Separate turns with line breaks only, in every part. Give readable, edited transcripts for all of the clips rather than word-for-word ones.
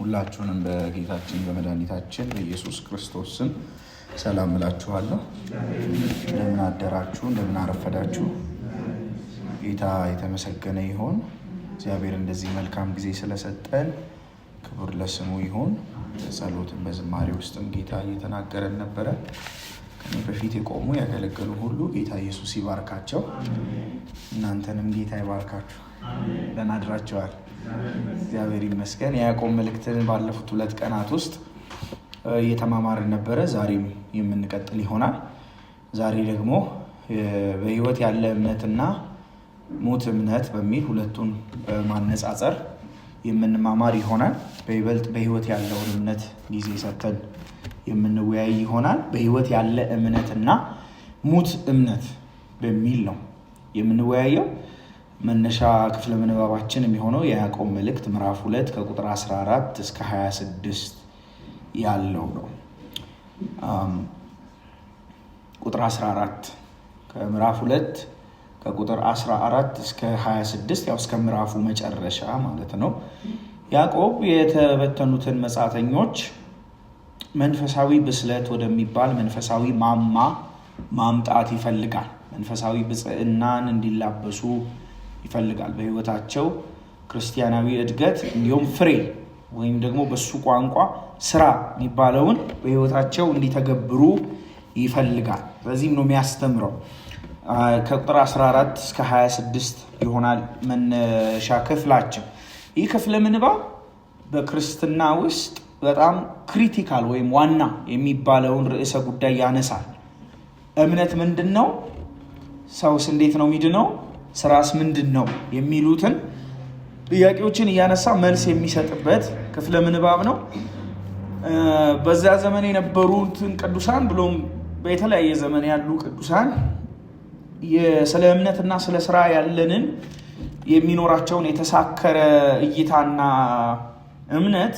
ሁላችሁንም በጌታችን በመድኃኒታችን በኢየሱስ ክርስቶስ ስም ሰላም እላችኋለሁ። እንደምን አደራችሁ? እንደምን አረፈዳችሁ? ጌታ የተመሰገነ ይሁን። እግዚአብሔር እንደዚህ መልካም ጊዜ ስለሰጠን ክብር ለስሙ ይሁን። በጸሎትም በዝማሬ ውስጥም ጌታ እየተናገረን ነበረ። ከኔ በፊት የቆሙ ያገለገሉ ሁሉ ጌታ ኢየሱስ ይባርካቸው። እናንተንም ጌታ ይባርካችሁ። ደህና አድራችኋል? እግዚአብሔር ይመስገን። የያዕቆብ መልእክትን ባለፉት 2 ቀናት ውስጥ እየተማማርን ነበረ። ዛሬም የምንቀጥል ይሆናል። ዛሬ ደግሞ በሕይወት ያለ እምነትና ሞት እምነት በሚል ሁለቱን በማነጻጸር የምንማማር ይሆናል። በይበልጥ በሕይወት ያለውን እምነት ጊዜ ሰጥተን የምንወያይ ይሆናል። በሕይወት ያለ እምነትና ሞት እምነት በሚል ነው የምንወያየው። መነሻ ክፍለ ምንባባችን የሚሆነው የያዕቆብ መልእክት ምዕራፍ 2 ከቁጥር 14 እስከ 26 ያለው ነው። ቁጥር 14 ከምዕራፍ 2 ከቁጥር 14 እስከ 26 ያው እስከ ምዕራፉ መጨረሻ ማለት ነው። ያዕቆብ የተበተኑትን መጻተኞች መንፈሳዊ ብስለት ወደሚባል መንፈሳዊ ማማ ማምጣት ይፈልጋል። መንፈሳዊ ብጽዕናን እንዲላበሱ ይፈልጋል። በሕይወታቸው ክርስቲያናዊ እድገት እንዲሁም ፍሬ ወይም ደግሞ በሱ ቋንቋ ስራ የሚባለውን በሕይወታቸው እንዲተገብሩ ይፈልጋል። በዚህም ነው የሚያስተምረው። ከቁጥር 14 እስከ 26 ይሆናል መነሻ ክፍላችን። ይህ ክፍለ ምንባብ በክርስትና ውስጥ በጣም ክሪቲካል ወይም ዋና የሚባለውን ርዕሰ ጉዳይ ያነሳል። እምነት ምንድን ነው? ሰውስ እንዴት ነው የሚድነው? ስራስ ምንድን ነው? የሚሉትን ጥያቄዎችን እያነሳ መልስ የሚሰጥበት ክፍለ ምንባብ ነው። በዛ ዘመን የነበሩትን ቅዱሳን ብሎም በተለያየ ዘመን ያሉ ቅዱሳን ስለ እምነትና ስለ ስራ ያለንን የሚኖራቸውን የተሳከረ እይታና እምነት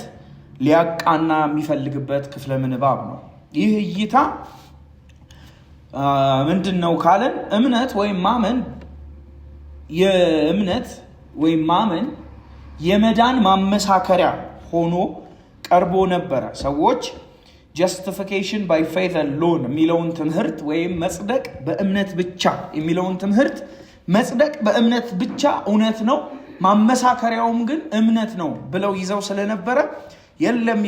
ሊያቃና የሚፈልግበት ክፍለ ምንባብ ነው። ይህ እይታ ምንድን ነው ካለን እምነት ወይም ማመን የእምነት ወይም ማመን የመዳን ማመሳከሪያ ሆኖ ቀርቦ ነበረ። ሰዎች justification by faith alone የሚለውን ትምህርት ወይም መጽደቅ በእምነት ብቻ የሚለውን ትምህርት መጽደቅ በእምነት ብቻ እውነት ነው፣ ማመሳከሪያውም ግን እምነት ነው ብለው ይዘው ስለነበረ የለም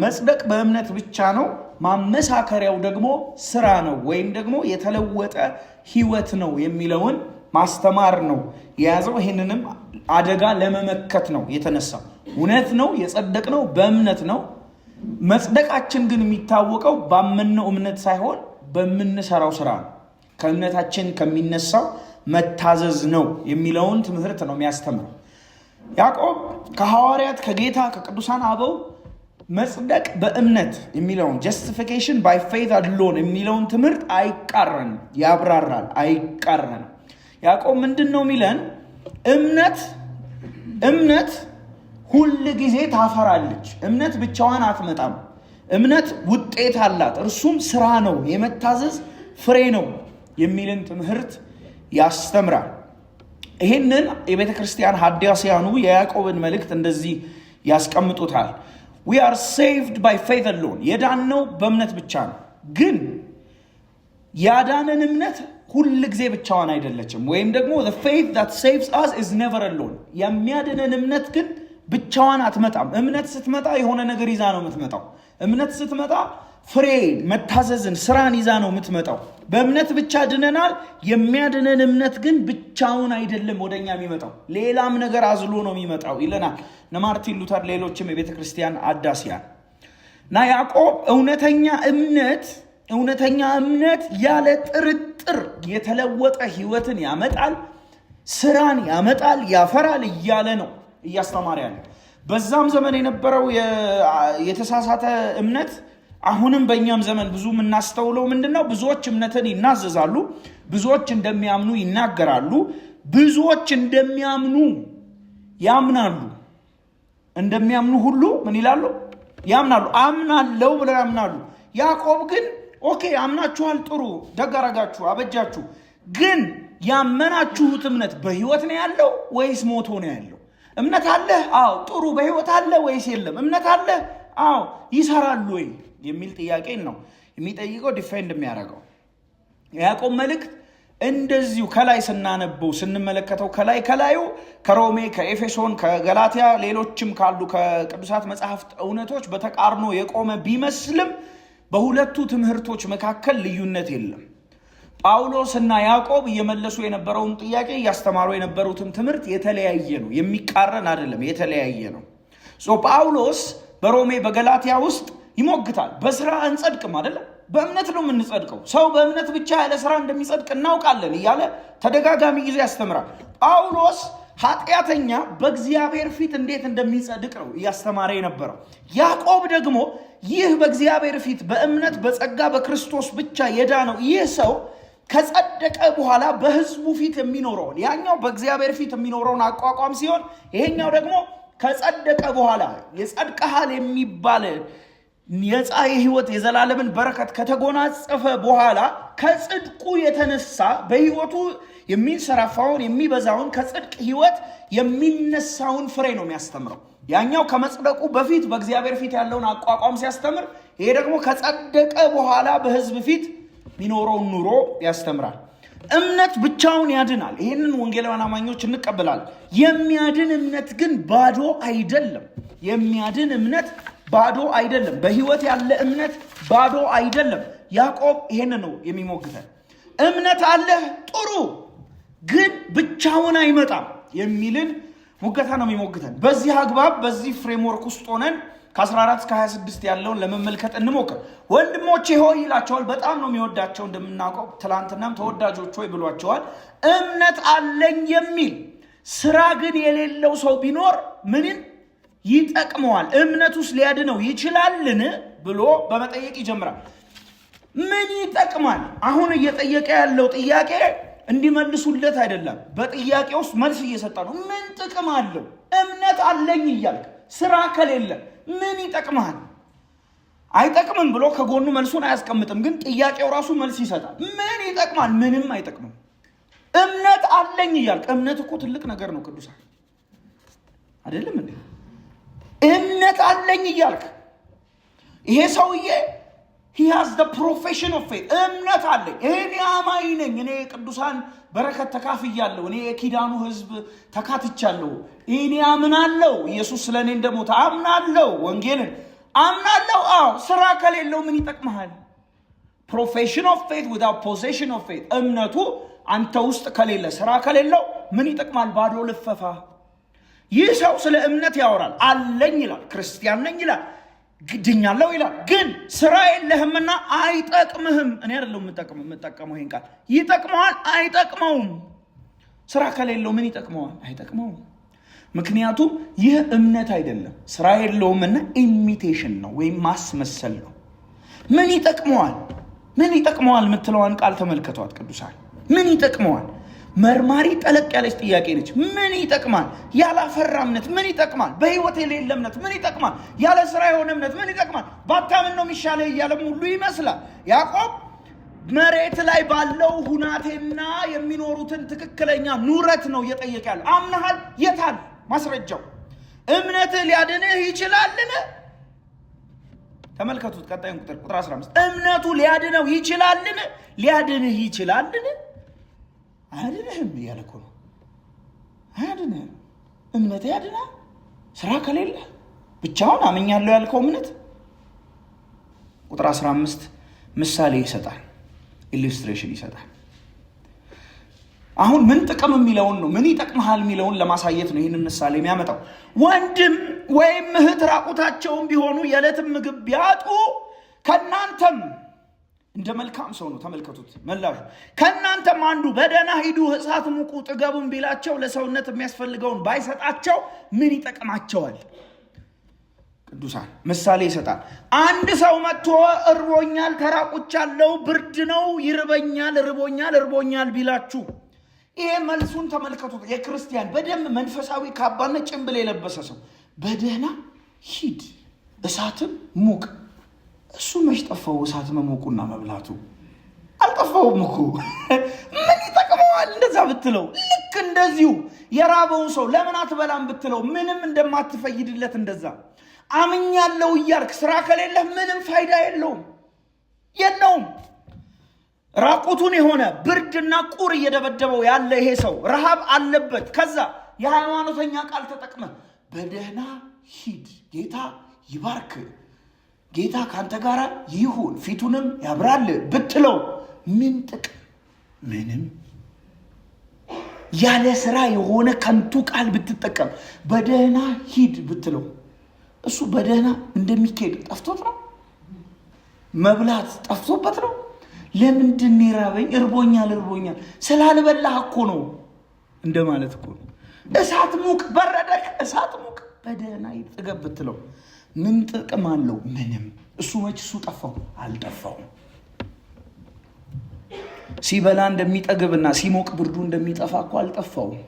መጽደቅ በእምነት ብቻ ነው፣ ማመሳከሪያው ደግሞ ስራ ነው ወይም ደግሞ የተለወጠ ህይወት ነው የሚለውን ማስተማር ነው የያዘው። ይህንንም አደጋ ለመመከት ነው የተነሳው። እውነት ነው የጸደቅነው በእምነት ነው። መጽደቃችን ግን የሚታወቀው ባመንነው እምነት ሳይሆን በምንሰራው ስራ ነው። ከእምነታችን ከሚነሳው መታዘዝ ነው የሚለውን ትምህርት ነው የሚያስተምረው። ያዕቆብ ከሐዋርያት ከጌታ ከቅዱሳን አበው መጽደቅ በእምነት የሚለውን justification by faith alone የሚለውን ትምህርት አይቃረንም፣ ያብራራል። አይቃረንም። ያዕቆብ ምንድን ነው የሚለን? እምነት ሁል ጊዜ ታፈራለች። እምነት ብቻዋን አትመጣም። እምነት ውጤት አላት፣ እርሱም ስራ ነው፣ የመታዘዝ ፍሬ ነው የሚልን ትምህርት ያስተምራል። ይህንን የቤተ ክርስቲያን ሐዲያስያኑ የያዕቆብን መልእክት እንደዚህ ያስቀምጡታል። we are saved by faith alone። የዳነው በእምነት ብቻ ነው። ግን ያዳነን እምነት ሁል ጊዜ ብቻዋን አይደለችም። ወይም ደግሞ the faith that saves us is never alone። የሚያድነን እምነት ግን ብቻዋን አትመጣም። እምነት ስትመጣ የሆነ ነገር ይዛ ነው የምትመጣው። እምነት ስትመጣ ፍሬ፣ መታዘዝን፣ ስራን ይዛ ነው የምትመጣው። በእምነት ብቻ ድነናል። የሚያድነን እምነት ግን ብቻውን አይደለም ወደኛ የሚመጣው፣ ሌላም ነገር አዝሎ ነው የሚመጣው ይለናል ማርቲን ሉተር፣ ሌሎችም የቤተ ክርስቲያን አዳሲያን እና ያዕቆብ እውነተኛ እምነት ያለ ጥርጥር የተለወጠ ህይወትን ያመጣል፣ ስራን ያመጣል፣ ያፈራል እያለ ነው እያስተማረ ያለ። በዛም ዘመን የነበረው የተሳሳተ እምነት አሁንም በእኛም ዘመን ብዙ የምናስተውለው ምንድነው? ብዙዎች እምነትን ይናዘዛሉ፣ ብዙዎች እንደሚያምኑ ይናገራሉ፣ ብዙዎች እንደሚያምኑ ያምናሉ። እንደሚያምኑ ሁሉ ምን ይላሉ? ያምናሉ። አምናለሁ ብለው ያምናሉ። ያዕቆብ ግን ኦኬ አምናችኋል፣ ጥሩ፣ ደግ አደረጋችሁ፣ አበጃችሁ፣ ግን ያመናችሁት እምነት በህይወት ነው ያለው ወይስ ሞቶ ነው ያለው? እምነት አለ? አዎ። ጥሩ። በህይወት አለ ወይስ የለም? እምነት አለ? አዎ። ይሰራል ወይ የሚል ጥያቄ ነው የሚጠይቀው ዲፌንድ የሚያደርገው። ያዕቆብ መልእክት እንደዚሁ ከላይ ስናነበው ስንመለከተው ከላዩ ከሮሜ፣ ከኤፌሶን፣ ከገላትያ ሌሎችም ካሉ ከቅዱሳት መጽሐፍት እውነቶች በተቃርኖ የቆመ ቢመስልም በሁለቱ ትምህርቶች መካከል ልዩነት የለም። ጳውሎስ እና ያዕቆብ እየመለሱ የነበረውን ጥያቄ እያስተማሩ የነበሩትን ትምህርት የተለያየ ነው፣ የሚቃረን አይደለም፣ የተለያየ ነው። ጳውሎስ በሮሜ በገላትያ ውስጥ ይሞግታል። በስራ አንጸድቅም አይደለም፣ በእምነት ነው የምንጸድቀው። ሰው በእምነት ብቻ ያለ ስራ እንደሚጸድቅ እናውቃለን እያለ ተደጋጋሚ ጊዜ ያስተምራል። ጳውሎስ ኃጢአተኛ በእግዚአብሔር ፊት እንዴት እንደሚጸድቅ ነው እያስተማረ የነበረው። ያዕቆብ ደግሞ ይህ በእግዚአብሔር ፊት በእምነት በጸጋ በክርስቶስ ብቻ የዳነው ይህ ሰው ከጸደቀ በኋላ በህዝቡ ፊት የሚኖረውን፣ ያኛው በእግዚአብሔር ፊት የሚኖረውን አቋቋም ሲሆን፣ ይሄኛው ደግሞ ከጸደቀ በኋላ የጸድቀሃል የሚባል የጻ የህይወት የዘላለምን በረከት ከተጎናጸፈ በኋላ ከጽድቁ የተነሳ በህይወቱ የሚንሰራፋውን የሚበዛውን ከጽድቅ ህይወት የሚነሳውን ፍሬ ነው የሚያስተምረው። ያኛው ከመጽደቁ በፊት በእግዚአብሔር ፊት ያለውን አቋቋም ሲያስተምር፣ ይሄ ደግሞ ከጸደቀ በኋላ በህዝብ ፊት የሚኖረውን ኑሮ ያስተምራል። እምነት ብቻውን ያድናል። ይህንን ወንጌላውያን አማኞች እንቀበላለን። የሚያድን እምነት ግን ባዶ አይደለም። የሚያድን እምነት ባዶ አይደለም። በህይወት ያለ እምነት ባዶ አይደለም። ያዕቆብ ይሄን ነው የሚሞግተን። እምነት አለህ፣ ጥሩ፣ ግን ብቻውን አይመጣም የሚልን ሙገታ ነው የሚሞግተን። በዚህ አግባብ በዚህ ፍሬምወርክ ውስጥ ሆነን ከ14 እስከ 26 ያለውን ለመመልከት እንሞክር። ወንድሞቼ ሆይ ይላቸዋል። በጣም ነው የሚወዳቸው። እንደምናውቀው ትላንትናም ተወዳጆች ሆይ ብሏቸዋል። እምነት አለኝ የሚል ስራ ግን የሌለው ሰው ቢኖር ምንን ይጠቅመዋል? እምነቱስ ሊያድነው ይችላልን ብሎ በመጠየቅ ይጀምራል። ምን ይጠቅማል? አሁን እየጠየቀ ያለው ጥያቄ እንዲመልሱለት አይደለም። በጥያቄ ውስጥ መልስ እየሰጠ ነው። ምን ጥቅም አለው? እምነት አለኝ እያልክ ስራ ከሌለ ምን ይጠቅማል? አይጠቅምም ብሎ ከጎኑ መልሱን አያስቀምጥም። ግን ጥያቄው ራሱ መልስ ይሰጣል። ምን ይጠቅማል? ምንም አይጠቅምም። እምነት አለኝ እያልክ፣ እምነት እኮ ትልቅ ነገር ነው ቅዱሳን፣ አይደለም እንዴ? እምነት አለኝ እያልክ ይሄ ሰውዬ he has the profession of faith። እምነት አለኝ፣ እኔ አማኝ ነኝ፣ እኔ ቅዱሳን በረከት ተካፍያለሁ፣ እኔ የኪዳኑ ህዝብ ተካትቻለሁ፣ እኔ አምናለሁ ኢየሱስ ስለኔ እንደሞተ አምናለሁ፣ ወንጌልን አምናለሁ። አዎ፣ ስራ ከሌለው ምን ይጠቅምሃል? profession of faith without possession of faith። እምነቱ አንተ ውስጥ ከሌለ፣ ስራ ከሌለው ምን ይጠቅማል? ባዶ ልፈፋ። ይህ ሰው ስለ እምነት ያወራል። አለኝ ይላል፣ ክርስቲያን ነኝ ይላል፣ ግድኛለሁ ይላል። ግን ስራ የለህምና አይጠቅምህም። እኔ አይደለም የምጠቀመው ይሄን ቃል። ይጠቅመዋል? አይጠቅመውም። ስራ ከሌለው ምን ይጠቅመዋል? አይጠቅመውም። ምክንያቱም ይህ እምነት አይደለም፣ ስራ የለውምና ኢሚቴሽን ነው ወይም ማስመሰል ነው። ምን ይጠቅመዋል? ምን ይጠቅመዋል የምትለዋን ቃል ተመልከቷት ቅዱሳን። ምን ይጠቅመዋል? መርማሪ ጠለቅ ያለች ጥያቄ ነች። ምን ይጠቅማል? ያላፈራ እምነት ምን ይጠቅማል? በህይወት የሌለ እምነት ምን ይጠቅማል? ያለ ስራ የሆነ እምነት ምን ይጠቅማል? ባታምን ነው የሚሻለው እያለም ሁሉ ይመስላል። ያዕቆብ መሬት ላይ ባለው ሁናቴና የሚኖሩትን ትክክለኛ ኑረት ነው እየጠየቀ ያለው። አምነሃል? የታል ማስረጃው? እምነትህ ሊያድንህ ይችላልን? ተመልከቱት ቀጣዩን ቁጥር 15 እምነቱ ሊያድነው ይችላልን? ሊያድንህ ይችላልን? አያድንህም እያለ እኮ ነው። አያድንህም። እምነት ያድናል ስራ ከሌለ። ብቻውን አምኛለሁ ያልከው እምነት ቁጥር 15 ምሳሌ ይሰጣል፣ ኢሉስትሬሽን ይሰጣል። አሁን ምን ጥቅም የሚለውን ነው፣ ምን ይጠቅምሃል የሚለውን ለማሳየት ነው ይህንን ምሳሌ የሚያመጣው። ወንድም ወይም እህት ራቁታቸውን ቢሆኑ የዕለትም ምግብ ቢያጡ ከናንተም እንደ መልካም ሰው ነው። ተመልከቱት መላሹ። ከናንተም አንዱ በደህና ሂዱ እሳት ሙቁ ጥገቡን ቢላቸው ለሰውነት የሚያስፈልገውን ባይሰጣቸው ምን ይጠቅማቸዋል? ቅዱሳን ምሳሌ ይሰጣል። አንድ ሰው መጥቶ እርቦኛል፣ ተራቁቻለሁ፣ ብርድ ነው፣ ይርበኛል፣ እርቦኛል ቢላችሁ፣ ይሄ መልሱን ተመልከቱት። የክርስቲያን በደም መንፈሳዊ ካባና ጭንብል የለበሰ ሰው በደህና ሂድ እሳትን ሙቅ። እሱ መች ጠፋው? እሳት መሞቁና መብላቱ አልጠፋውም እኮ። ምን ይጠቅመዋል? ይጠቅማል እንደዛ ብትለው። ልክ እንደዚሁ የራበውን ሰው ለምን አትበላም ብትለው ምንም እንደማትፈይድለት እንደዛ አምኛለሁ እያልክ ስራ ከሌለህ ምንም ፋይዳ የለውም። ራቁቱን የሆነ ብርድና ቁር እየደበደበው ያለ ይሄ ሰው ረሃብ አለበት። ከዛ የሃይማኖተኛ ቃል ተጠቅመ በደህና ሂድ፣ ጌታ ይባርክ፣ ጌታ ካንተ ጋር ይሁን፣ ፊቱንም ያብራል ብትለው ምን ጥቅም? ምንም። ያለ ስራ የሆነ ከንቱ ቃል ብትጠቀም በደህና ሂድ ብትለው እሱ በደህና እንደሚካሄድ ጠፍቶት ነው? መብላት ጠፍቶበት ነው? ለምንድን ይራበኝ? እርቦኛል ስላልበላህ እኮ ነው እንደማለት እኮ ነው። እሳት ሙቅ በረደክ፣ እሳት ሙቅ በደህና ይጥገብ ብትለው ምን ጥቅም አለው? ምንም። እሱ መች እሱ ጠፋው? አልጠፋውም። ሲበላ እንደሚጠግብና ሲሞቅ ብርዱ እንደሚጠፋ እኮ አልጠፋውም።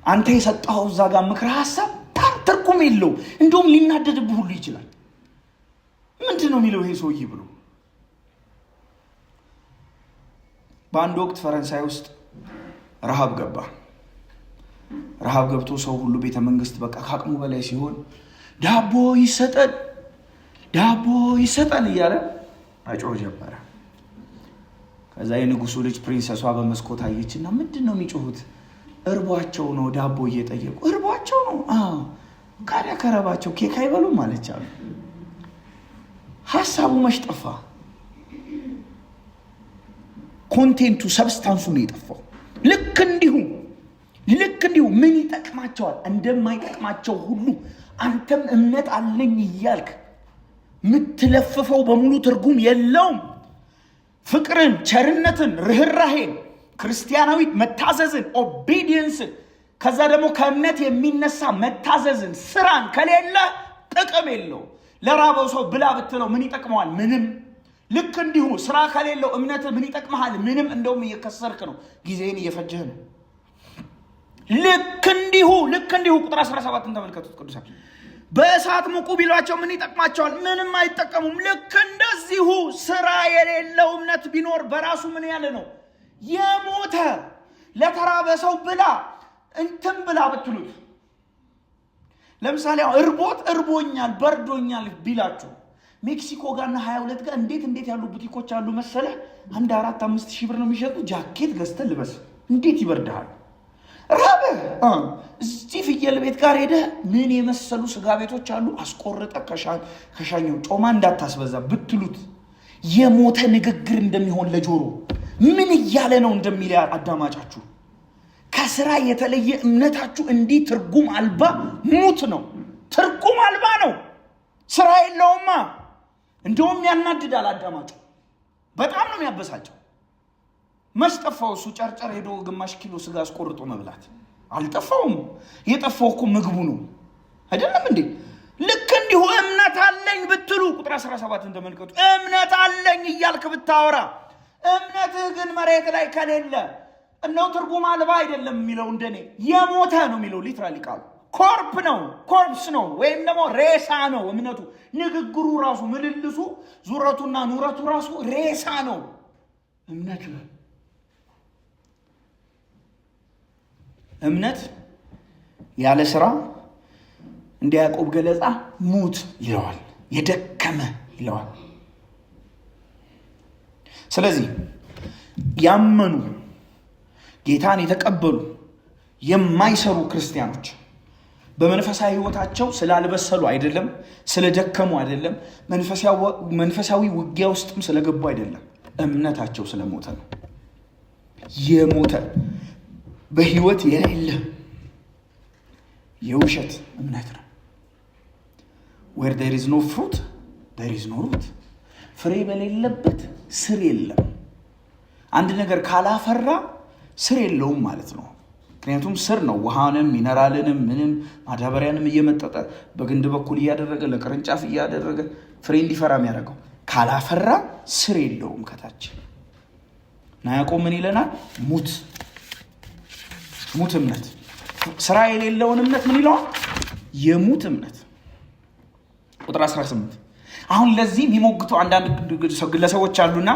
አንተ የሰጠኸው እዛ ጋር ምክረ ሐሳብ ትርጉም የለው። እንደውም ሊናደድብህ ሁሉ ይችላል። ምንድን ነው የሚለው ይሄ ሰውዬ ብሎ። በአንድ ወቅት ፈረንሳይ ውስጥ ረሃብ ገባ። ረሃብ ገብቶ ሰው ሁሉ ቤተ መንግስት በቃ ከአቅሙ በላይ ሲሆን ዳቦ ይሰጠን እያለ አጮህ ጀመረ። ከዛ የንጉሱ ልጅ ፕሪንሰሷ በመስኮት አየችና ምንድን ነው የሚጮሁት? እርቧቸው ነው ዳቦ እየጠየቁ። እርቧቸው ነው? አዎ። ካዲያ ከረባቸው ኬክ አይበሉም ማለች አሉ። ሐሳቡ መች ጠፋ? ኮንቴንቱ ሰብስታንሱ ነው የጠፋው። ልክ እንዲሁ ምን ይጠቅማቸዋል? እንደማይጠቅማቸው ሁሉ አንተም እምነት አለኝ እያልክ ምትለፍፈው በሙሉ ትርጉም የለውም። ፍቅርን፣ ቸርነትን፣ ርህራሄን፣ ክርስቲያናዊ መታዘዝን፣ ኦቢዲየንስን፣ ከዛ ደግሞ ከእምነት የሚነሳ መታዘዝን፣ ስራን ከሌለ ጥቅም የለው። ለራበው ሰው ብላ ብትለው ምን ይጠቅመዋል? ምንም። ልክ እንዲሁ ስራ ከሌለው እምነት ምን ይጠቅመሃል? ምንም። እንደውም እየከሰርክ ነው፣ ጊዜህን እየፈጀህ ነው። ልክ እንዲሁ ቁጥር 17 ተመልከቱት ቅዱሳን። በእሳት ሙቁ ቢሏቸው ምን ይጠቅማቸዋል? ምንም አይጠቀሙም። ልክ እንደዚሁ ስራ የሌለው እምነት ቢኖር በራሱ ምን ያለ ነው? የሞተ። ለተራበ ሰው ብላ እንትን ብላ ብትሉት፣ ለምሳሌ እርቦኛል በርዶኛል ቢላችሁ ሜክሲኮ ጋርና 22 ጋር እንዴት ያሉ ቡቲኮች አሉ መሰለ። 4-5 ሺህ ብር ነው የሚሸጡ። ጃኬት ገዝተህ ልበስ፣ እንዴት ይበርድሃል። ራበህ እዚህ ፍየል ቤት ጋር ሄደህ ምን የመሰሉ ስጋ ቤቶች አሉ፣ አስቆርጠ ከሻኘው ጮማ እንዳታስበዛ ብትሉት የሞተ ንግግር እንደሚሆን ለጆሮ ምን እያለ ነው እንደሚል አዳማጫችሁ። ከስራ የተለየ እምነታችሁ እንዲህ ትርጉም አልባ ሙት ነው። ትርጉም አልባ ነው። ስራ የለውማ። እንደውም ያናድዳል አዳማጩ። በጣም ነው የሚያበሳጨው። መስጠፋው እሱ ጨርጨር ሄዶ ግማሽ ኪሎ ስጋ አስቆርጦ መብላት አልጠፋውም። የጠፋው እኮ ምግቡ ነው አይደለም እንዴ? ልክ እንዲሁ እምነት አለኝ ብትሉ ቁጥር 17 ተመልከቱ። እምነት አለኝ እያልክ ብታወራ እምነትህ ግን መሬት ላይ ከሌለ እነው ትርጉም አልባ አይደለም የሚለው፣ እንደኔ የሞተ ነው የሚለው። ሊትራሊ ቃሉ ኮርፕስ ነው ወይም ደግሞ ሬሳ ነው እምነቱ። ንግግሩ ራሱ ምልልሱ፣ ዙረቱና ኑረቱ ራሱ ሬሳ ነው እምነት ነው። እምነት ያለ ስራ እንደ ያዕቆብ ገለጻ ሙት ይለዋል፣ የደከመ ይለዋል። ስለዚህ ያመኑ ጌታን የተቀበሉ የማይሰሩ ክርስቲያኖች በመንፈሳዊ ህይወታቸው ስላልበሰሉ አይደለም፣ ስለደከሙ አይደለም፣ መንፈሳዊ ውጊያ ውስጥም ስለገቡ አይደለም፣ እምነታቸው ስለሞተ ነው። የሞተ በህይወት የሌለ የውሸት እምነት ነው። where there is no fruit there is no root። ፍሬ በሌለበት ስር የለም። አንድ ነገር ካላፈራ ስር የለውም ማለት ነው። ምክንያቱም ስር ነው ውሃንም ሚነራልንም ምንም ማዳበሪያንም እየመጠጠ በግንድ በኩል እያደረገ ለቅርንጫፍ እያደረገ ፍሬ እንዲፈራ የሚያደርገው። ካላፈራ ስር የለውም ከታች። ያዕቆብ ምን ይለናል? ሙት እምነት። ስራ የሌለውን እምነት ምን ይለዋል? የሙት እምነት። ቁጥር 18 አሁን ለዚህ ሊሞግቱ አንዳንድ ግለሰቦች አሉና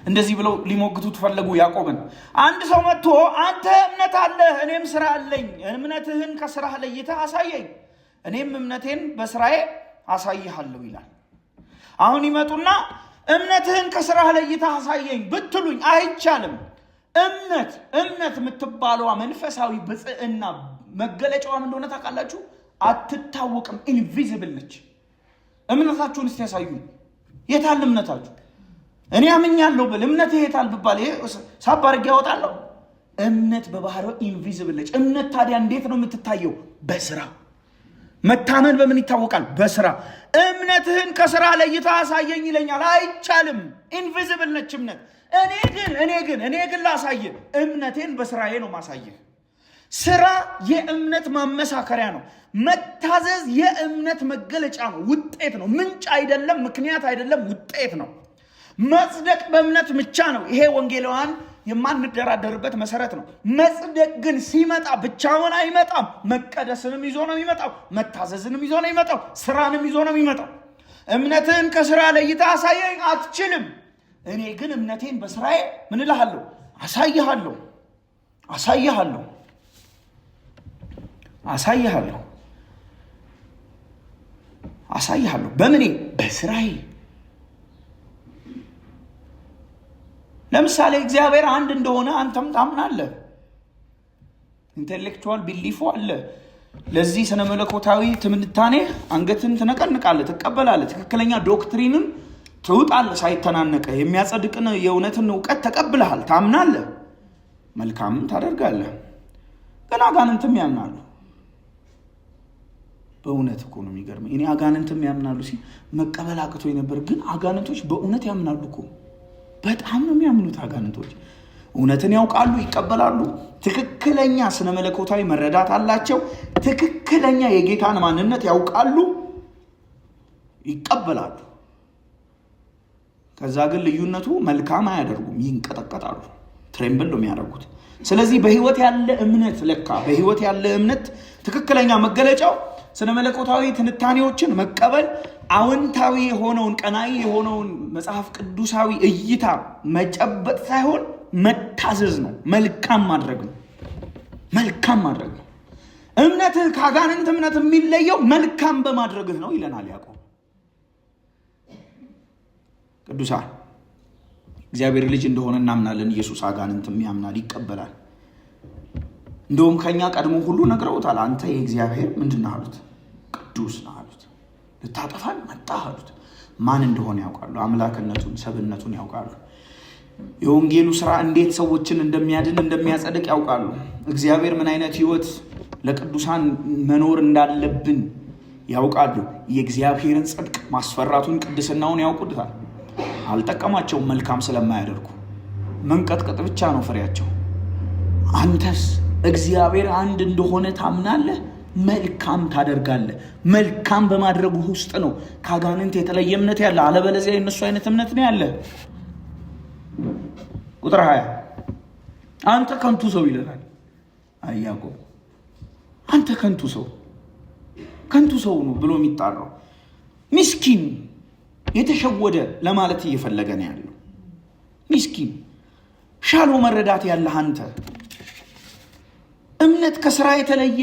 እንደዚህ ብለው ሊሞግቱ ተፈለጉ ያዕቆብን። አንድ ሰው መጥቶ አንተ እምነት አለህ እኔም ስራ አለኝ፣ እምነትህን ከስራህ ለይተህ አሳየኝ፣ እኔም እምነቴን በስራዬ አሳይሃለሁ ይላል። አሁን ይመጡና እምነትህን ከስራህ ለይተህ አሳየኝ ብትሉኝ አይቻልም። እምነት የምትባለዋ መንፈሳዊ ብጽዕና መገለጫዋ ምን እንደሆነ ታውቃላችሁ? አትታወቅም፣ ኢንቪዚብል ነች። እምነታችሁን እስቲ ያሳዩኝ። የታል እምነታችሁ? እኔ አምኛለሁ ብል እምነትህ የታል ብባል ይሄ ሳብ አድርጌ ያወጣለሁ። እምነት በባህሪው ኢንቪዚብል ነች። እምነት ታዲያ እንዴት ነው የምትታየው? በስራ። መታመን በምን ይታወቃል? በስራ። እምነትህን ከስራ ለይተህ አሳየኝ ይለኛል። አይቻልም፣ ኢንቪዚብል ነች እምነት። እኔ ግን ላሳየ እምነቴን በስራዬ ነው ማሳየህ። ስራ የእምነት ማመሳከሪያ ነው። መታዘዝ የእምነት መገለጫ ነው፣ ውጤት ነው። ምንጭ አይደለም፣ ምክንያት አይደለም፣ ውጤት ነው። መጽደቅ በእምነት ብቻ ነው። ይሄ ወንጌላውያን የማንደራደርበት መሰረት ነው። መጽደቅ ግን ሲመጣ ብቻውን አይመጣም። መቀደስንም ይዞ ነው የሚመጣው፣ መታዘዝንም ይዞ ነው የሚመጣው፣ ስራንም ይዞ ነው የሚመጣው። እምነትህን ከስራ ለይተህ አሳየኝ አትችልም። እኔ ግን እምነቴን በስራዬ ምን እልሃለሁ? አሳይሃለሁ። በምኔ? በስራዬ። ለምሳሌ እግዚአብሔር አንድ እንደሆነ አንተም ታምናለህ። ኢንቴሌክቹዋል ቢሊፉ አለ። ለዚህ ስነ መለኮታዊ ትምንታኔ አንገትን ትነቀንቃለህ፣ ትቀበላለህ። ትክክለኛ ዶክትሪንን ትውጣለህ ሳይተናነቀ። የሚያጸድቅን የእውነትን እውቀት ተቀብለሃል፣ ታምናለህ፣ መልካምም ታደርጋለህ። ግን አጋንንትም ያምናሉ። በእውነት እኮ ነው የሚገርመኝ። እኔ አጋንንትም ያምናሉ ሲል መቀበል አቅቶኝ ነበር። ግን አጋንንቶች በእውነት ያምናሉ እኮ። በጣም ነው የሚያምኑት አጋንንቶች። እውነትን ያውቃሉ፣ ይቀበላሉ። ትክክለኛ ስነ መለኮታዊ መረዳት አላቸው። ትክክለኛ የጌታን ማንነት ያውቃሉ፣ ይቀበላሉ። ከዛ ግን ልዩነቱ መልካም አያደርጉም፣ ይንቀጠቀጣሉ። ትሬምብል ነው የሚያደርጉት። ስለዚህ በህይወት ያለ እምነት ትክክለኛ መገለጫው ስነ መለኮታዊ ትንታኔዎችን መቀበል፣ አዎንታዊ የሆነውን ቀናኢ የሆነውን መጽሐፍ ቅዱሳዊ እይታ መጨበጥ ሳይሆን መታዘዝ ነው፣ መልካም ማድረግ ነው። እምነትህ ከአጋንንት እምነት የሚለየው መልካም በማድረግህ ነው ይለናል ያዕቆብ። ቅዱሳን እግዚአብሔር ልጅ እንደሆነ እናምናለን። ኢየሱስ አጋንንትም ያምናል፣ ይቀበላል። እንደውም ከኛ ቀድሞ ሁሉ ነግረውታል። አንተ የእግዚአብሔር ምንድነው አሉት? ቅዱስ ነው አሉት። ልታጠፋን መጣህ አሉት። ማን እንደሆነ ያውቃሉ። አምላክነቱን፣ ሰብነቱን ያውቃሉ። የወንጌሉ ስራ እንዴት ሰዎችን እንደሚያድን እንደሚያጸድቅ ያውቃሉ። እግዚአብሔር ምን አይነት ህይወት ለቅዱሳን መኖር እንዳለብን ያውቃሉ። የእግዚአብሔርን ጽድቅ ማስፈራቱን፣ ቅድስናውን ያውቁታል። አልጠቀማቸውም መልካም ስለማያደርጉ። መንቀጥቀጥ ብቻ ነው ፍሬያቸው። አንተስ እግዚአብሔር አንድ እንደሆነ ታምናለህ፣ መልካም ታደርጋለህ። መልካም በማድረጉ ውስጥ ነው ከአጋንንት የተለየ እምነት ያለ። አለበለዚያ የነሱ አይነት እምነት ነው ያለ። ቁጥር 20 አንተ ከንቱ ሰው ይለናል ያዕቆብ። አንተ ከንቱ ሰው ነው ብሎ የሚጣራው ምስኪን፣ የተሸወደ ለማለት እየፈለገ ነው ያለው። ምስኪን፣ ሻሎ መረዳት ያለህ አንተ። እምነት ከስራ የተለየ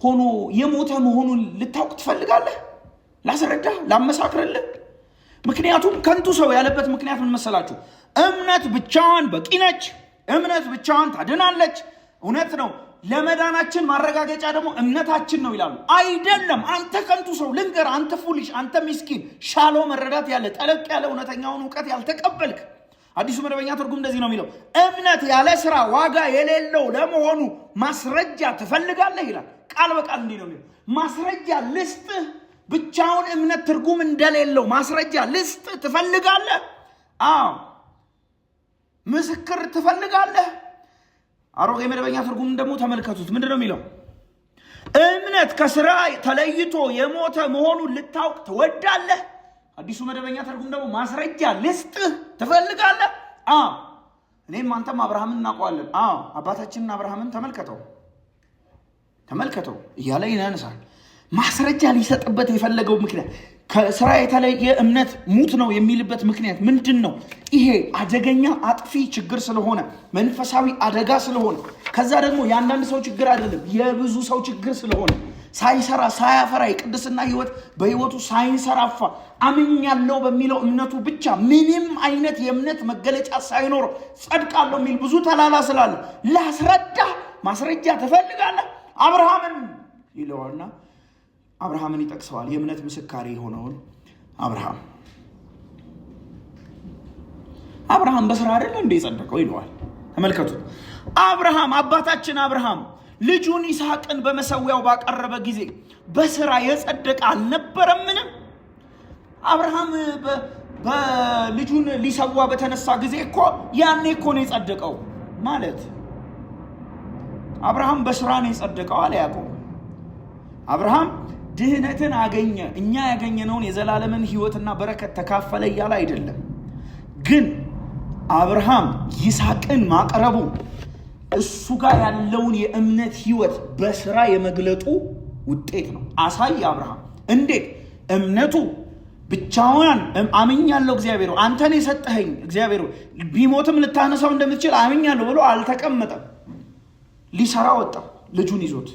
ሆኖ የሞተ መሆኑን ልታውቅ ትፈልጋለህ? ላስረዳህ፣ ላመሳክርልህ። ምክንያቱም ከንቱ ሰው ያለበት ምክንያት ምን መሰላችሁ? እምነት ብቻዋን በቂ ነች። እምነት ብቻዋን ታድናለች። እውነት ነው። ለመዳናችን ማረጋገጫ ደግሞ እምነታችን ነው ይላሉ። አይደለም። አንተ ከንቱ ሰው ልንገር፣ አንተ ፉሊሽ፣ አንተ ምስኪን፣ ሻሎ መረዳት ያለ፣ ጠለቅ ያለ እውነተኛውን እውቀት ያልተቀበልክ። አዲሱ መደበኛ ትርጉም እንደዚህ ነው የሚለው፣ እምነት ያለ ስራ ዋጋ የሌለው ለመሆኑ ማስረጃ ትፈልጋለህ ይላል። ቃል በቃል እንዲህ ነው የሚለው። ማስረጃ ልስጥህ፣ ብቻውን እምነት ትርጉም እንደሌለው ማስረጃ ልስጥህ ትፈልጋለህ? አዎ። ምስክር ትፈልጋለህ? አሮጌ መደበኛ ትርጉም ደግሞ ተመልከቱት። ምንድን ነው የሚለው? እምነት ከስራ ተለይቶ የሞተ መሆኑን ልታውቅ ትወዳለህ? አዲሱ መደበኛ ትርጉም ደግሞ ማስረጃ ልስጥህ ትፈልጋለህ? እኔም አንተም አብርሃምን እናውቀዋለን። አባታችንን አብርሃምን ተመልከተው እያለ ይነሳል። ማስረጃ ሊሰጥበት የፈለገው ምክንያት ከስራ የተለየ እምነት ሙት ነው የሚልበት ምክንያት ምንድን ነው? ይሄ አደገኛ አጥፊ ችግር ስለሆነ፣ መንፈሳዊ አደጋ ስለሆነ፣ ከዛ ደግሞ የአንዳንድ ሰው ችግር አይደለም የብዙ ሰው ችግር ስለሆነ፣ ሳይሰራ ሳያፈራ የቅድስና ህይወት በህይወቱ ሳይንሰራፋ አምኛለሁ በሚለው እምነቱ ብቻ ምንም አይነት የእምነት መገለጫ ሳይኖረው ጸድቃለሁ የሚል ብዙ ተላላ ስላለ ላስረዳ ማስረጃ ትፈልጋለህ? አብርሃምን ይለዋልና አብርሃምን ይጠቅሰዋል። የእምነት ምስካሪ የሆነውን አብርሃም በስራ አይደለ እንደ የጸደቀው ይለዋል። ተመልከቱ። አባታችን አብርሃም ልጁን ይስሐቅን በመሰዊያው ባቀረበ ጊዜ በስራ የጸደቀ አልነበረምን? አብርሃም በልጁን ሊሰዋ በተነሳ ጊዜ እኮ ያኔ እኮ ነው የጸደቀው ማለት። አብርሃም በስራ ነው የጸደቀው አለ ያዕቆብ። አብርሃም ድህነትን አገኘ፣ እኛ ያገኘነውን የዘላለምን ህይወትና በረከት ተካፈለ እያለ አይደለም። ግን አብርሃም ይስሐቅን ማቅረቡ እሱ ጋር ያለውን የእምነት ህይወት በስራ የመግለጡ ውጤት ነው። አሳይ አብርሃም እንዴት እምነቱ ብቻውን አምኛለሁ እግዚአብሔር አንተን የሰጠኸኝ እግዚአብሔር ቢሞትም ልታነሳው እንደምትችል አምኛለሁ ብሎ አልተቀመጠም። ሊሰራ ወጣ ልጁን ይዞት።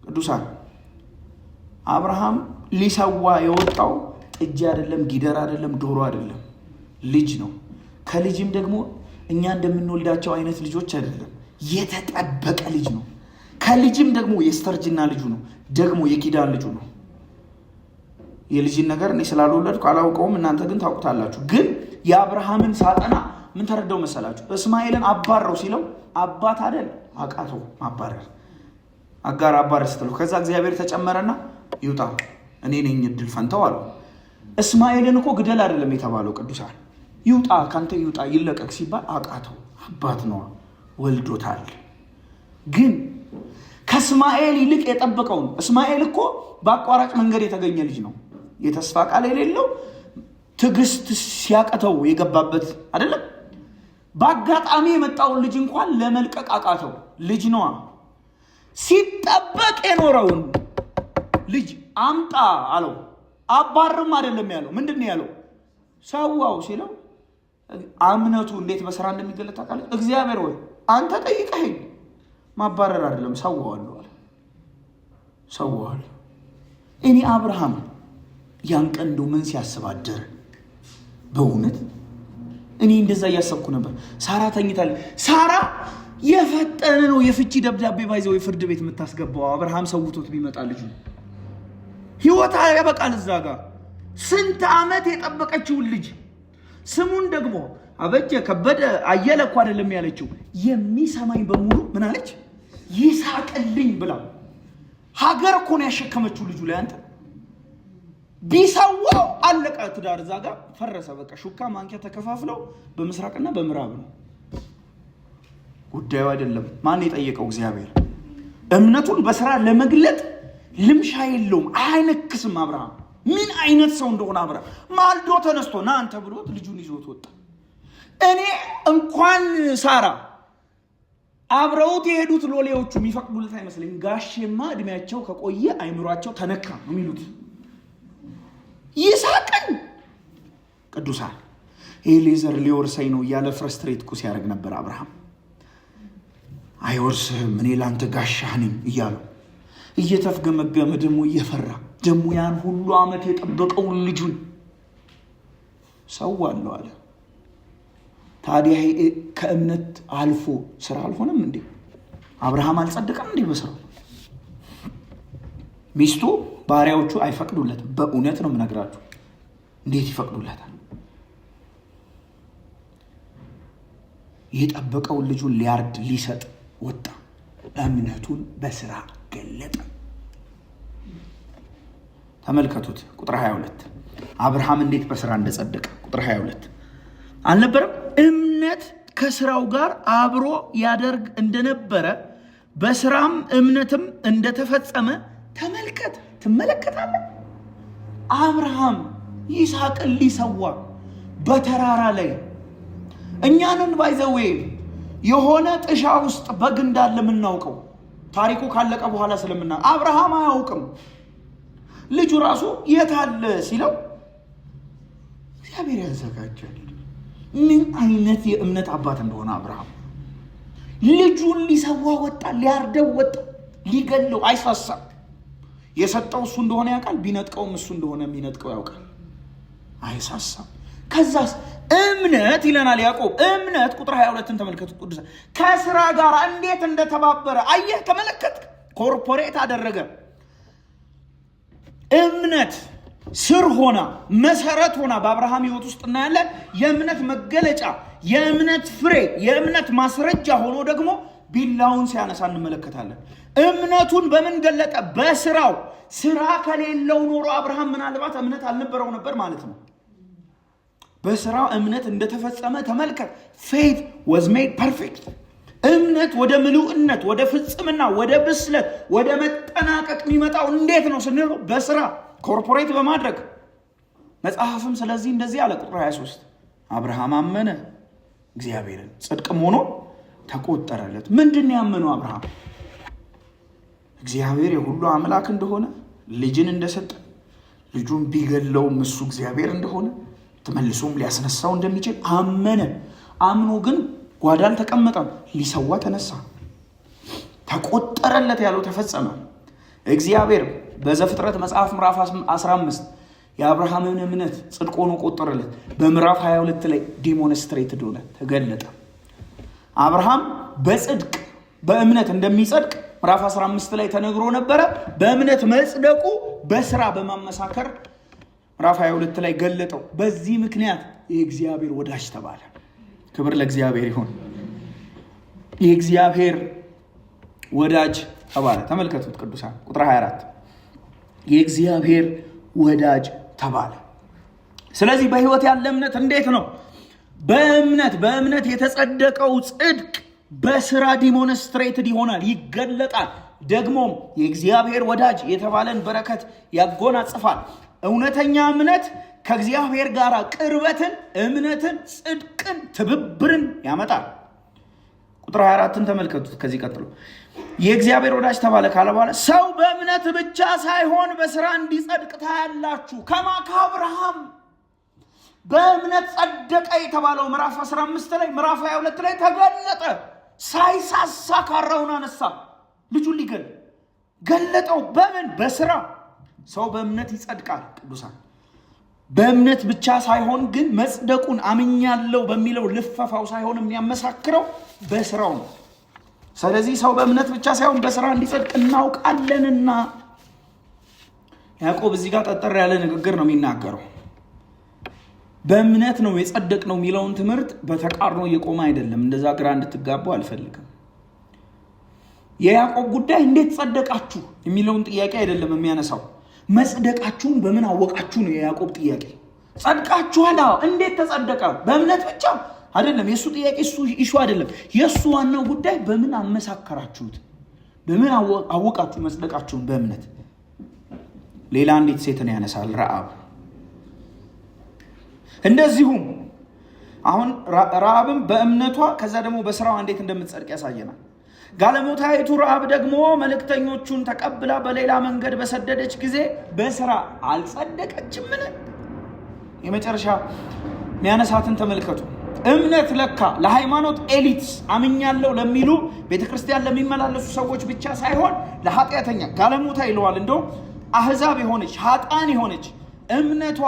ቅዱሳን አብርሃም ሊሰዋ የወጣው ጥጃ አይደለም፣ ጊደር አይደለም፣ ዶሮ አይደለም፣ ልጅ ነው። ከልጅም ደግሞ እኛ እንደምንወልዳቸው አይነት ልጆች አይደለም፣ የተጠበቀ ልጅ ነው። ከልጅም ደግሞ የስተርጅና ልጁ ነው፣ ደግሞ የኪዳን ልጁ ነው። የልጅን ነገር እኔ ስላልወለድኩ አላውቀውም፣ እናንተ ግን ታውቁታላችሁ። ግን የአብርሃምን ሳጠና ምን ተረዳው መሰላችሁ? እስማኤልን አባረው ሲለው አባት አይደል አቃተው ማባረር። አጋር አባረ ስትለው ከዛ እግዚአብሔር ተጨመረና ይውጣ እኔ ነኝ እድል ፈንተው አለው። እስማኤልን እኮ ግደል አይደለም የተባለው ቅዱሳን፣ ይውጣ ካንተ ይውጣ ይለቀቅ ሲባል አቃተው። አባት ነው ወልዶታል። ግን ከእስማኤል ይልቅ የጠበቀውን እስማኤል እኮ በአቋራጭ መንገድ የተገኘ ልጅ ነው። የተስፋ ቃል የሌለው ትዕግስት ሲያቀተው የገባበት አይደለም። በአጋጣሚ የመጣውን ልጅ እንኳን ለመልቀቅ አቃተው። ልጅ ነዋ። ሲጠበቅ የኖረውን ልጅ አምጣ አለው። አባርም አይደለም ያለው። ምንድን ነው ያለው? ሰዋው ሲለው እምነቱ እንዴት በስራ እንደሚገለጥ ታውቃለህ? እግዚአብሔር ወይ አንተ ጠይቀኸኝ ማባረር አይደለም ሰዋዋለሁ አለ። ሰዋዋለሁ። እኔ አብርሃም ያን ቀን እንደው ምን ሲያስባደር በእውነት እኔ እንደዛ እያሰብኩ ነበር። ሳራ ተኝታለች። ሳራ የፈጠነ ነው የፍቺ ደብዳቤ ባይዘው የፍርድ ቤት የምታስገባው አብርሃም ሰውቶት ቢመጣ ልጁ ህይወታ ያበቃል። እዛ ጋር ስንት ዓመት የጠበቀችውን ልጅ ስሙን ደግሞ አበጀ ከበደ አየለ እኮ አይደለም ያለችው፣ የሚሰማኝ በሙሉ ምን አለች? ይሳቅልኝ ብላ ሀገር እኮ ነው ያሸከመችው ልጁ ላይ። አንተ ቢሰዋው አለቀ። ትዳር እዛ ጋር ፈረሰ። በቃ ሹካ ማንኪያ ተከፋፍለው በምስራቅና በምዕራብ ነው። ጉዳዩ አይደለም ማን የጠየቀው? እግዚአብሔር። እምነቱን በስራ ለመግለጥ ልምሻ የለውም፣ አይነክስም። አብርሃም ምን አይነት ሰው እንደሆነ አብርሃም ማልዶ ተነስቶ ና አንተ ብሎት ልጁን ይዞት ወጣ። እኔ እንኳን ሳራ አብረውት የሄዱት ሎሌዎቹ የሚፈቅዱለት አይመስለኝ። ጋሼማ እድሜያቸው ከቆየ አይምሯቸው ተነካ ነው የሚሉት። ይሳቅን ቅዱሳን ኤሌዘር ሊወርሰኝ ነው እያለ ፍረስትሬት እኮ ሲያደርግ ነበር አብርሃም። አይወርስህም እኔ ላንተ ጋሻህ ነኝ እያሉ እየተፍገመገመ ደግሞ እየፈራ ደግሞ ያን ሁሉ ዓመት የጠበቀውን ልጁን ሰዋለሁ አለ። ታዲያ ከእምነት አልፎ ስራ አልሆነም እንዴ? አብርሃም አልጸደቀም እንዴ በስራው? ሚስቱ ባሪያዎቹ አይፈቅዱለትም። በእውነት ነው የምነግራችሁ። እንዴት ይፈቅዱለታል? የጠበቀውን ልጁን ሊያርድ ሊሰጥ ወጣ። እምነቱን በስራ ገለጠ። ተመልከቱት ቁጥር 22 አብርሃም እንዴት በስራ እንደጸደቀ። ቁጥር 22 አልነበረም? እምነት ከስራው ጋር አብሮ ያደርግ እንደነበረ በስራም እምነትም እንደተፈጸመ ተመልከት። ትመለከታለህ። አብርሃም ይስሐቅን ሊሰዋ በተራራ ላይ እኛንን ባይዘዌ የሆነ ጥሻ ውስጥ በግ እንዳለ የምናውቀው ታሪኩ ካለቀ በኋላ ስለምና አብርሃም አያውቅም። ልጁ ራሱ የት አለ ሲለው እግዚአብሔር ያዘጋጃል። ምን አይነት የእምነት አባት እንደሆነ አብርሃም ልጁን ሊሰዋ ወጣ፣ ሊያርደው ወጣ፣ ሊገለው አይሳሳም። የሰጠው እሱ እንደሆነ ያውቃል፣ ቢነጥቀውም እሱ እንደሆነ የሚነጥቀው ያውቃል፣ አይሳሳም። ከዛስ እምነት ይለናል ያዕቆብ። እምነት ቁጥር 22ን ተመልከቱ ቅዱሳን። ከስራ ጋር እንዴት እንደተባበረ አየህ፣ ተመለከት። ኮርፖሬት አደረገ። እምነት ስር ሆና መሰረት ሆና በአብርሃም ህይወት ውስጥ እናያለን። የእምነት መገለጫ፣ የእምነት ፍሬ፣ የእምነት ማስረጃ ሆኖ ደግሞ ቢላውን ሲያነሳ እንመለከታለን። እምነቱን በምን ገለጠ? በስራው። ስራ ከሌለው ኖሮ አብርሃም ምናልባት እምነት አልነበረው ነበር ማለት ነው። በስራው እምነት እንደተፈጸመ ተመልከት። faith was made perfect። እምነት ወደ ምሉዕነት፣ ወደ ፍጽምና፣ ወደ ብስለት፣ ወደ መጠናቀቅ የሚመጣው እንዴት ነው ስንል በስራ ኮርፖሬት በማድረግ መጽሐፍም ስለዚህ እንደዚህ አለ። ቁጥር 23 አብርሃም አመነ እግዚአብሔርን ጽድቅም ሆኖ ተቆጠረለት። ምንድን ነው ያመነው አብርሃም? እግዚአብሔር የሁሉ አምላክ እንደሆነ፣ ልጅን እንደሰጠ፣ ልጁን ቢገለውም እሱ እግዚአብሔር እንደሆነ፣ ተመልሶም ሊያስነሳው እንደሚችል አመነ። አምኖ ግን ጓዳ አልተቀመጠም፣ ሊሰዋ ተነሳ። ተቆጠረለት ያለው ተፈጸመ። እግዚአብሔር በዘፍጥረት መጽሐፍ ምዕራፍ 15 የአብርሃምን እምነት ጽድቅ ሆኖ ቆጠረለት። በምዕራፍ 22 ላይ ዲሞንስትሬትድ ሆነ፣ ተገለጠ። አብርሃም በጽድቅ በእምነት እንደሚጸድቅ ምዕራፍ 15 ላይ ተነግሮ ነበረ። በእምነት መጽደቁ በስራ በማመሳከር ምዕራፍ 22 ላይ ገለጠው። በዚህ ምክንያት የእግዚአብሔር ወዳጅ ተባለ። ክብር ለእግዚአብሔር ይሁን። የእግዚአብሔር ወዳጅ ተባለ። ተመልከቱት ቅዱሳን ቁጥር 24 የእግዚአብሔር ወዳጅ ተባለ። ስለዚህ በህይወት ያለ እምነት እንዴት ነው? በእምነት የተጸደቀው ጽድቅ በስራ ዲሞንስትሬትድ ይሆናል፣ ይገለጣል። ደግሞም የእግዚአብሔር ወዳጅ የተባለን በረከት ያጎናጽፋል። እውነተኛ እምነት ከእግዚአብሔር ጋር ቅርበትን፣ እምነትን፣ ጽድቅን፣ ትብብርን ያመጣል። ቁጥር 24ን ተመልከቱት። ከዚህ ቀጥሎ የእግዚአብሔር ወዳጅ ተባለ ካለ በኋላ ሰው በእምነት ብቻ ሳይሆን በስራ እንዲጸድቅ ታያላችሁ። ከአብርሃም በእምነት ጸደቀ የተባለው ምዕራፍ 15 ላይ ምዕራፍ 22 ላይ ተገለጠ። ሳይሳሳ ካራውን አነሳ፣ ልጁን ሊገል ገለጠው። በምን? በስራ። ሰው በእምነት ይጸድቃል። ቅዱሳን በእምነት ብቻ ሳይሆን ግን መጽደቁን አምኛለሁ በሚለው ልፈፋው ሳይሆን የሚያመሳክረው በስራው ነው። ስለዚህ ሰው በእምነት ብቻ ሳይሆን በስራ እንዲጸድቅ እናውቃለንና ያዕቆብ እዚህ ጋር ጠጠር ያለ ንግግር ነው የሚናገረው። በእምነት ነው የጸደቅ ነው የሚለውን ትምህርት በተቃርኖ እየቆመ አይደለም። እንደዛ ግራ እንድትጋቡ አልፈልግም። የያዕቆብ ጉዳይ እንዴት ጸደቃችሁ የሚለውን ጥያቄ አይደለም የሚያነሳው። መጽደቃችሁን በምን አወቃችሁ ነው የያዕቆብ ጥያቄ። ጸድቃችኋል፣ እንዴት ተጸደቀ? በእምነት ብቻ አይደለም የሱ ጥያቄ፣ እሱ ኢሹ አይደለም። የሱ ዋናው ጉዳይ በምን አመሳከራችሁት? በምን አወቃችሁ መጽደቃችሁን? በእምነት። ሌላ አንዲት ሴትን ያነሳል፣ ረዓብ። እንደዚሁም አሁን ረዓብም በእምነቷ ከዛ ደግሞ በስራዋ እንዴት እንደምትጸድቅ ያሳየናል። ጋለሞታይቱ ረዓብ ደግሞ መልእክተኞቹን ተቀብላ በሌላ መንገድ በሰደደች ጊዜ በስራ አልጸደቀችምን? የመጨረሻ ሚያነሳትን ተመልከቱ። እምነት ለካ ለሃይማኖት ኤሊትስ አምኛለሁ ለሚሉ ቤተክርስቲያን ለሚመላለሱ ሰዎች ብቻ ሳይሆን ለኃጢአተኛ ጋለሞታ ይለዋል። እንደው አህዛብ የሆነች ኃጥአን የሆነች እምነቷ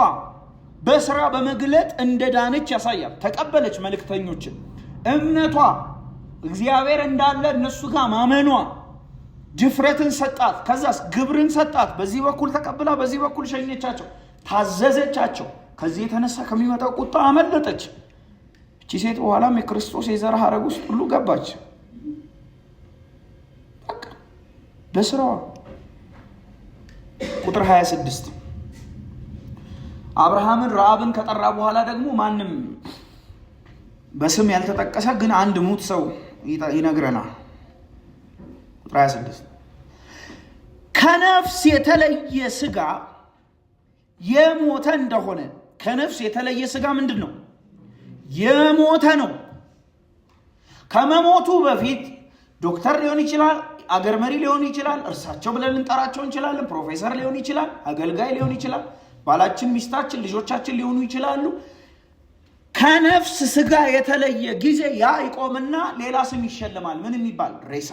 በስራ በመግለጥ እንደዳነች ያሳያል። ተቀበለች መልእክተኞችን። እምነቷ እግዚአብሔር እንዳለ እነሱ ጋር ማመኗ ድፍረትን ሰጣት። ከዛስ ግብርን ሰጣት። በዚህ በኩል ተቀብላ በዚህ በኩል ሸኘቻቸው፣ ታዘዘቻቸው። ከዚህ የተነሳ ከሚመጣው ቁጣ አመለጠች። እቺ ሴት በኋላም የክርስቶስ የዘር ሐረግ ውስጥ ሁሉ ገባች። በቃ በስራዋ። ቁጥር 26 አብርሃምን ረዓብን ከጠራ በኋላ ደግሞ ማንም በስም ያልተጠቀሰ ግን አንድ ሙት ሰው ይነግረናል። ቁጥር 26 ከነፍስ የተለየ ስጋ የሞተ እንደሆነ። ከነፍስ የተለየ ስጋ ምንድን ነው? የሞተ ነው። ከመሞቱ በፊት ዶክተር ሊሆን ይችላል፣ አገር መሪ ሊሆን ይችላል፣ እርሳቸው ብለን ልንጠራቸው እንችላለን። ፕሮፌሰር ሊሆን ይችላል፣ አገልጋይ ሊሆን ይችላል፣ ባላችን፣ ሚስታችን፣ ልጆቻችን ሊሆኑ ይችላሉ። ከነፍስ ስጋ የተለየ ጊዜ ያ ይቆምና ሌላ ስም ይሸልማል። ምን የሚባል? ሬሳ።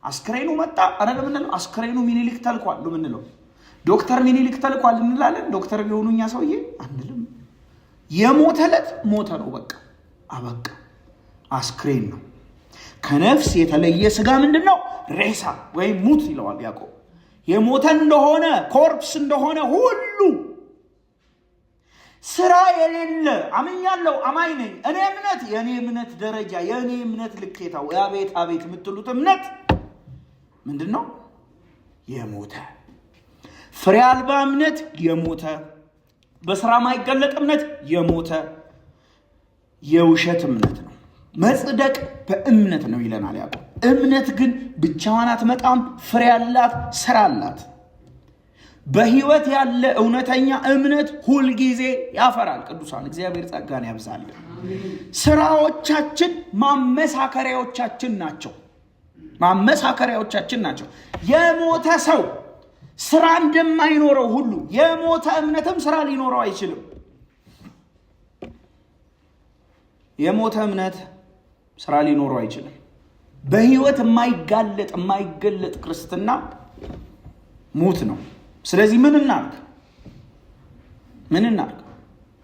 አስክሬኑ መጣ አይደል የምንለው? አስክሬኑ ሚኒሊክ ተልኳል የምንለው። ዶክተር ሚኒሊክ ተልኳል እንላለን። ዶክተር ቢሆኑኛ ሰውዬ አንልም። የሞተ ዕለት ሞተ ነው፣ በቃ አበቃ። አስክሬን ነው። ከነፍስ የተለየ ስጋ ምንድን ነው? ሬሳ ወይም ሙት ይለዋል ያዕቆብ። የሞተ እንደሆነ ኮርፕስ እንደሆነ ሁሉ ስራ የሌለ አምኛለሁ፣ አማኝ ነኝ፣ እኔ እምነት፣ የእኔ እምነት ደረጃ፣ የእኔ እምነት ልኬታው፣ አቤት አቤት የምትሉት እምነት ምንድን ነው? የሞተ ፍሬ አልባ እምነት፣ የሞተ በስራ ማይገለጥ እምነት፣ የሞተ የውሸት እምነት ነው። መጽደቅ በእምነት ነው ይለናል ያዕቆብ። እምነት ግን ብቻዋን አትመጣም፣ ፍሬ አላት፣ ስራ አላት። በህይወት ያለ እውነተኛ እምነት ሁልጊዜ ያፈራል። ቅዱሳን እግዚአብሔር ጸጋን ያብዛል። ስራዎቻችን ማመሳከሪያዎቻችን ናቸው። ማመሳከሪያዎቻችን ናቸው። የሞተ ሰው ስራ እንደማይኖረው ሁሉ የሞተ እምነትም ስራ ሊኖረው አይችልም። የሞተ እምነት ስራ ሊኖረው አይችልም። በህይወት የማይገለጥ ክርስትና ሙት ነው። ስለዚህ ምን እናድርግ?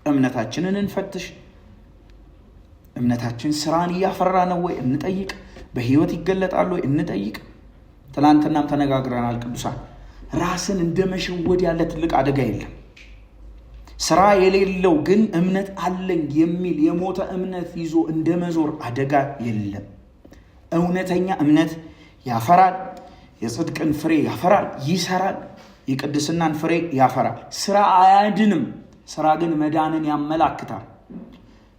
እምነታችንን እንፈትሽ። እምነታችን ስራን እያፈራ ነው ወይ እንጠይቅ። በህይወት ይገለጣል ወይ እንጠይቅ። ትናንትናም ተነጋግረናል ቅዱሳን። ራስን እንደ መሸወድ ያለ ትልቅ አደጋ የለም። ስራ የሌለው ግን እምነት አለኝ የሚል የሞተ እምነት ይዞ እንደ መዞር አደጋ የለም። እውነተኛ እምነት ያፈራል። የጽድቅን ፍሬ ያፈራል፣ ይሰራል። የቅድስናን ፍሬ ያፈራል። ስራ አያድንም። ስራ ግን መዳንን ያመላክታል።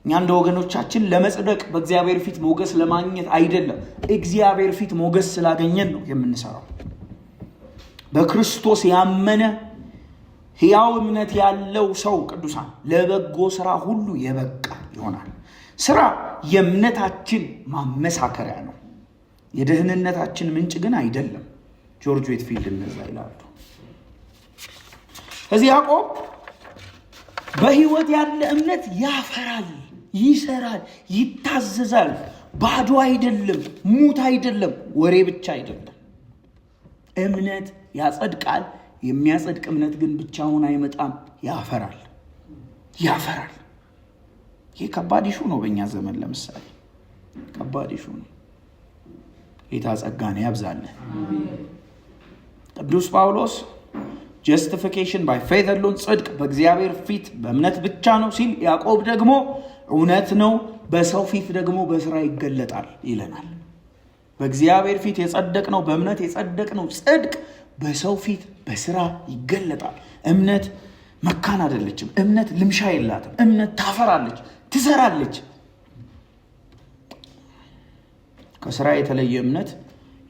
እኛ እንደ ወገኖቻችን ለመጽደቅ በእግዚአብሔር ፊት ሞገስ ለማግኘት አይደለም፣ እግዚአብሔር ፊት ሞገስ ስላገኘን ነው የምንሰራው። በክርስቶስ ያመነ ሕያው እምነት ያለው ሰው ቅዱሳን ለበጎ ስራ ሁሉ የበቃ ይሆናል። ስራ የእምነታችን ማመሳከሪያ ነው፣ የደህንነታችን ምንጭ ግን አይደለም። ጆርጅ ዌትፊልድ እንደዛ ይላሉ። ከዚህ ያዕቆብ በህይወት ያለ እምነት ያፈራል፣ ይሰራል፣ ይታዘዛል። ባዶ አይደለም፣ ሙት አይደለም፣ ወሬ ብቻ አይደለም። እምነት ያጸድቃል። የሚያጸድቅ እምነት ግን ብቻውን አይመጣም፣ ያፈራል። ይህ ከባድ ኢሹ ነው በእኛ ዘመን። ለምሳሌ ከባድ ኢሹ ነው። ጌታ ጸጋን ያብዛልን። ቅዱስ ጳውሎስ justification by faith alone፣ ጽድቅ በእግዚአብሔር ፊት በእምነት ብቻ ነው ሲል፣ ያዕቆብ ደግሞ እውነት ነው በሰው ፊት ደግሞ በስራ ይገለጣል ይለናል። በእግዚአብሔር ፊት የጸደቅነው በእምነት የጸደቅነው ጽድቅ በሰው ፊት በስራ ይገለጣል። እምነት መካን አይደለችም። እምነት ልምሻ የላትም። እምነት ታፈራለች፣ ትሰራለች። ከስራ የተለየ እምነት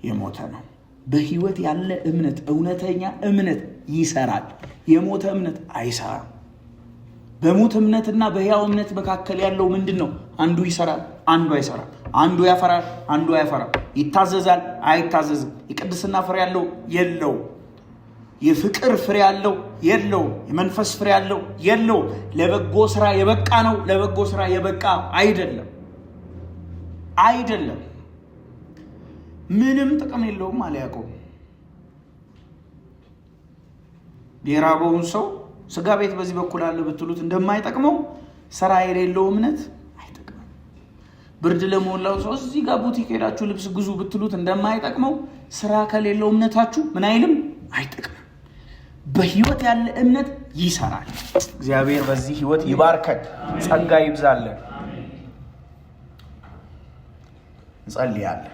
የሞተ ነው። በህይወት ያለ እምነት፣ እውነተኛ እምነት ይሰራል። የሞተ እምነት አይሰራም። በሞት እምነትና በሕያው እምነት መካከል ያለው ምንድን ነው? አንዱ ይሰራል፣ አንዱ አይሰራም። አንዱ ያፈራል፣ አንዱ አያፈራም። ይታዘዛል፣ አይታዘዝም። የቅድስና ፍሬ ያለው የለው። የፍቅር ፍሬ ያለው የለው። የመንፈስ ፍሬ ያለው የለው። ለበጎ ስራ የበቃ ነው፣ ለበጎ ስራ የበቃ አይደለም። ምንም ጥቅም የለውም አለ ያዕቆብ። የራበውን ሰው ስጋ ቤት በዚህ በኩል አለ ብትሉት እንደማይጠቅመው ስራ የሌለው እምነት አይጠቅምም። ብርድ ለሞላው ሰው እዚህ ጋር ቡቲክ ሄዳችሁ ልብስ ግዙ ብትሉት እንደማይጠቅመው ስራ ከሌለው እምነታችሁ ምን አይልም፣ አይጠቅምም። በህይወት ያለ እምነት ይሰራል። እግዚአብሔር በዚህ ህይወት ይባርከን፣ ጸጋ ይብዛልን። እንጸልያለን።